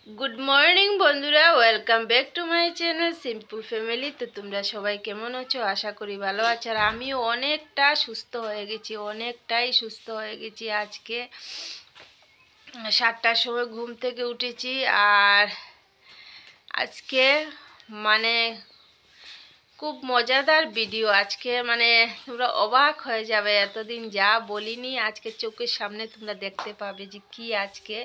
Good morning বন্ধুরা, welcome back to my channel simple family. তো তোমরা সবাই কেমন আছো? আশা করি ভালো আছো। আর আমিও অনেকটাই সুস্থ হয়ে গেছি। আজকে 7টার সময় ঘুম থেকে উঠেছি। আর আজকে মানে খুব মজাদার ভিডিও। আজকে মানে তোমরা অবাক হয়ে যাবে, এতদিন যা বলিনি আজকে চোখের সামনে তোমরা দেখতে পাবে যে কি আজকে।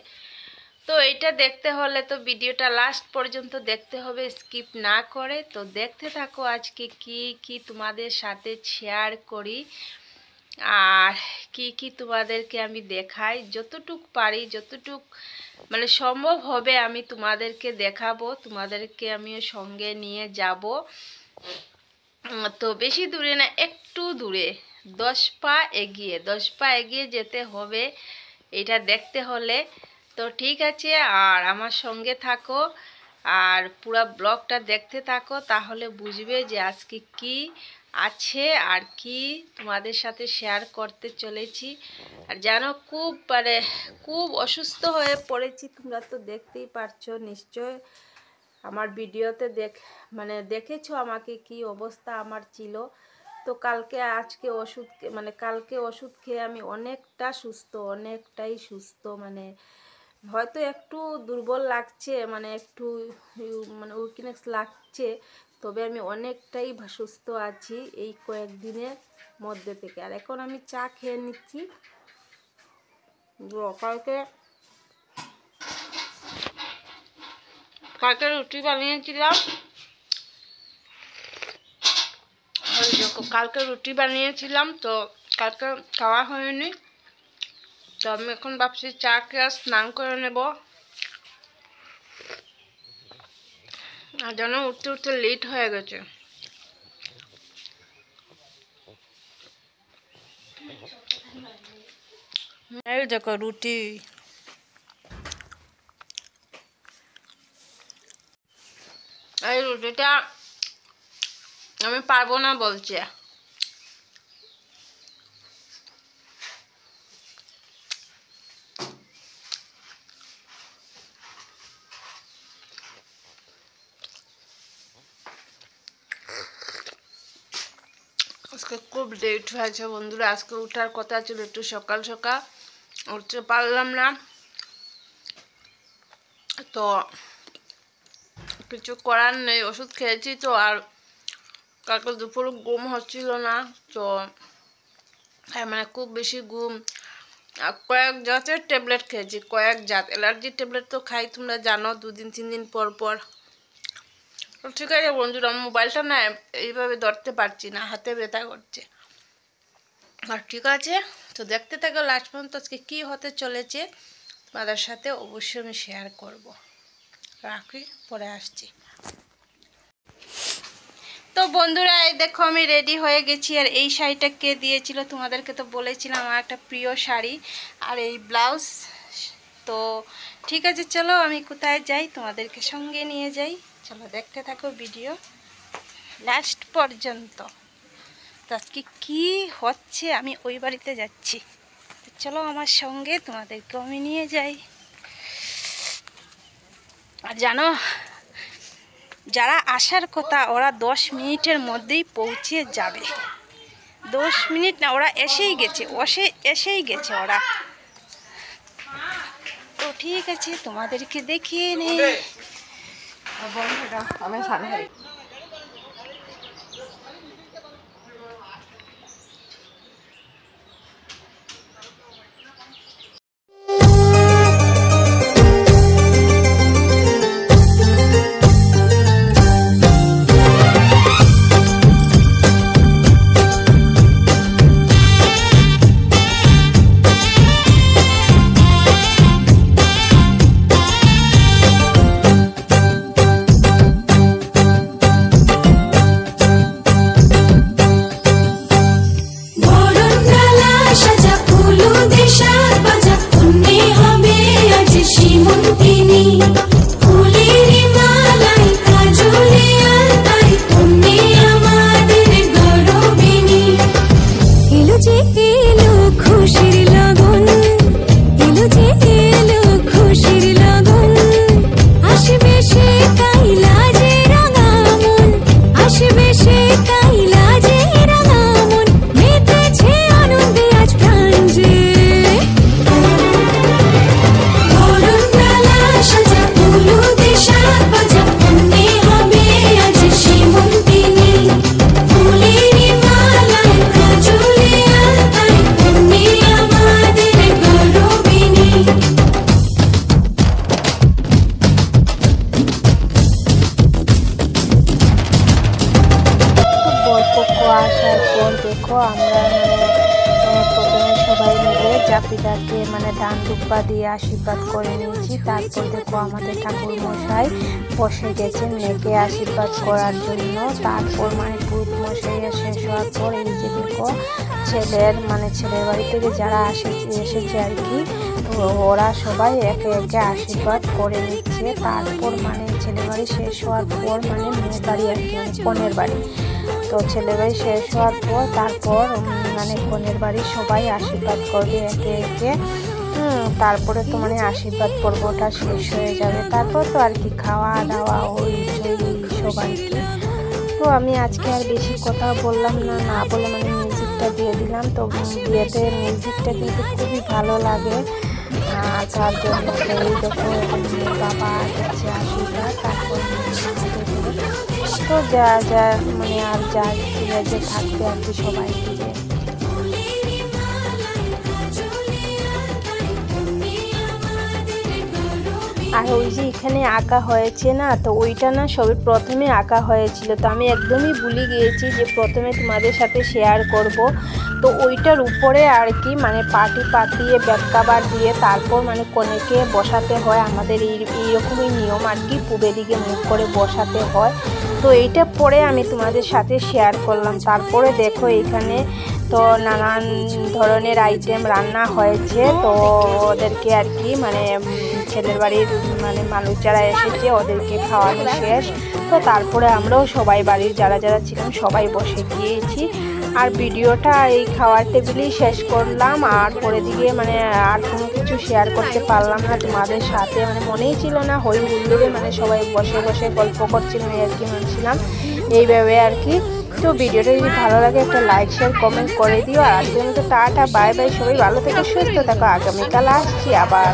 তো এটা দেখতে হলে তো ভিডিওটা লাস্ট পর্যন্ত দেখতে হবে, স্কিপ না করে। তো দেখতে থাকো আজকে কি কি তোমাদের সাথে শেয়ার করি আর কি কি তোমাদেরকে আমি দেখাই। যতটুক পারি, যতটুক মানে সম্ভব হবে আমি তোমাদেরকে দেখাবো, তোমাদেরকে আমিও সঙ্গে নিয়ে যাব। তো বেশি দূরে না, একটু দূরে, 10 পা এগিয়ে যেতে হবে এটা দেখতে হলে। তো ঠিক আছে, আর আমার সঙ্গে থাকো আর পুরো ব্লগটা দেখতে থাকো, তাহলে বুঝবে যে আজকে কি আছে আর কি তোমাদের সাথে শেয়ার করতে চলেছি। আর জানো খুব অসুস্থ হয়ে পড়েছি, তোমরা তো দেখতেই পারছো নিশ্চয়। আমার ভিডিওতে দেখেছো আমাকে কি অবস্থা আমার ছিল। তো কালকে ওষুধ খেয়ে আমি অনেকটাই সুস্থ। হয়তো একটু দুর্বল লাগছে, একটু উইকনেস লাগছে, তবে আমি অনেকটাই সুস্থ আছি এই কয়েকদিনের মধ্যে থেকে। আর এখন আমি চা খেয়ে নিচ্ছি। কালকে রুটি বানিয়েছিলাম, তো কালকে খাওয়া হয়নি। তো আমি এখন ভাবছি চা খেয়ে স্নান করে নেব। আর যেন উঠতে লেট হয়ে গেছে। এই দেখো রুটি। এই রুটিটা আমি পারবো না বলছে। আজকে খুব লেট হয়েছে বন্ধুরা। আজকে উঠার কথা ছিল একটু সকাল সকাল, উঠতে পারলাম না। তো কিছু করার নেই, ওষুধ খেয়েছি তো। আর কালকে দুপুর ঘুম হচ্ছিল না। তো খুব বেশি ঘুম। কয়েক জাতের ট্যাবলেট খেয়েছি, অ্যালার্জির ট্যাবলেট তো খাই, তোমরা জানো, 2-3 দিন পর পর। তো ঠিক আছে বন্ধুরা, মোবাইলটা না এইভাবে ধরতে পারছি না, হাতে ব্যথা করছে। আর ঠিক আছে, তো দেখতে থাকো লাস্ট পর্যন্ত। আজকে কী হতে চলেছে তোমাদের সাথে অবশ্যই আমি শেয়ার করব। রাখি, পরে আসছি। তো বন্ধুরা, এই দেখো আমি রেডি হয়ে গেছি। আর এই শাড়িটা কে দিয়েছিল তোমাদেরকে তো বলেছিলাম, আমার একটা প্রিয় শাড়ি। আর এই ব্লাউজ। তো ঠিক আছে, চলো আমি কোথায় যাই তোমাদেরকে সঙ্গে নিয়ে যাই। চলো দেখতে থাকো ভিডিও লাস্ট পর্যন্ত। তো আজকে কী হচ্ছে, আমি ওই বাড়িতে যাচ্ছি। চলো আমার সঙ্গে, তোমাদেরকে আমি নিয়ে যাই। আর জানো, যারা আসার কথা ওরা 10 মিনিটের মধ্যেই পৌঁছে যাবে। 10 মিনিট না, ওরা এসেই গেছে ওরা। তো ঠিক আছে, তোমাদেরকে দেখিয়ে নেই। ধূপা দিয়ে আশীর্বাদ করে নিয়েছি। তারপর দেখো আমাদের ঠাকুর মশাই বসে গেছেন মেয়েকে আশীর্বাদ করার জন্য। তারপর মানে পুরোহিত মশাই শেষ হওয়ার পর এই যে দেখো ছেলের বাড়ি থেকে যারা এসেছে আর কি, তো ওরা সবাই একে একে আশীর্বাদ করে নিচ্ছে। তারপর মানে ছেলের বাড়ি শেষ হওয়ার পর মানে মেয়ের বাড়ি আর কি, মানে কনের বাড়ি। তো ছেলের বাড়ি শেষ হওয়ার পর তারপর মানে কনের বাড়ি সবাই আশীর্বাদ করবে একে একে। তারপরে তো মানে আশীর্বাদ পর্বটা শেষ হয়ে যাবে। তারপর তো আর কি খাওয়া দাওয়া ওই সব আর কি। তো আমি আজকে আর বেশি কথা বললাম না বলে মানে মিউজিকটা দিয়ে দিলাম। তো বিয়েতে মিউজিকটা কিন্তু খুবই ভালো লাগে। তার জন্য এই দেখো বাবা দিচ্ছে আশীর্বাদ। তারপর তো যা মানে আর যা যে থাকবে আর কি সবাই দিবে। আর ওই যে এখানে আঁকা হয়েছে না, তো ওইটা না সবে প্রথমে আঁকা হয়েছিল, তো আমি একদমই ভুলে গিয়েছি যে প্রথমে তোমাদের সাথে শেয়ার করব। তো ওইটার উপরে আর কি মানে পাটি পাতিয়ে ব্যাককাবার দিয়ে তারপর মানে কনেকে বসাতে হয়। আমাদের এইরকমই নিয়ম আর কি, পূবের দিকে মুখ করে বসাতে হয়। তো এইটা পরে আমি তোমাদের সাথে শেয়ার করলাম। তারপরে দেখো এখানে তো নানান ধরনের আইটেম রান্না হয়েছে। তো ওদেরকে আর কি মানে ছেলের বাড়ির মানে মানুষ যারা এসেছে ওদেরকে খাওয়ানো শেষ। তো তারপরে আমরাও সবাই বাড়ির যারা ছিলাম সবাই বসে গিয়েছি। আর ভিডিওটা এই খাওয়ার টেবিলেই শেষ করলাম। আর পরে দিকে মানে আর কোনো কিছু শেয়ার করতে পারলাম না তোমাদের সাথে, মানে মনেই ছিল না। হই হুল্লোড়ে মানে সবাই বসে বসে গল্প করছিলাম আর কি মানছিলাম এইভাবে আর কি। তো ভিডিওটা যদি ভালো লাগে একটা লাইক শেয়ার কমেন্ট করে দিও। আর আজকের মতো টাটা বাই বাই, সবাই ভালো থেকে সুস্থ থাকো। আগামীকাল আসছি আবার।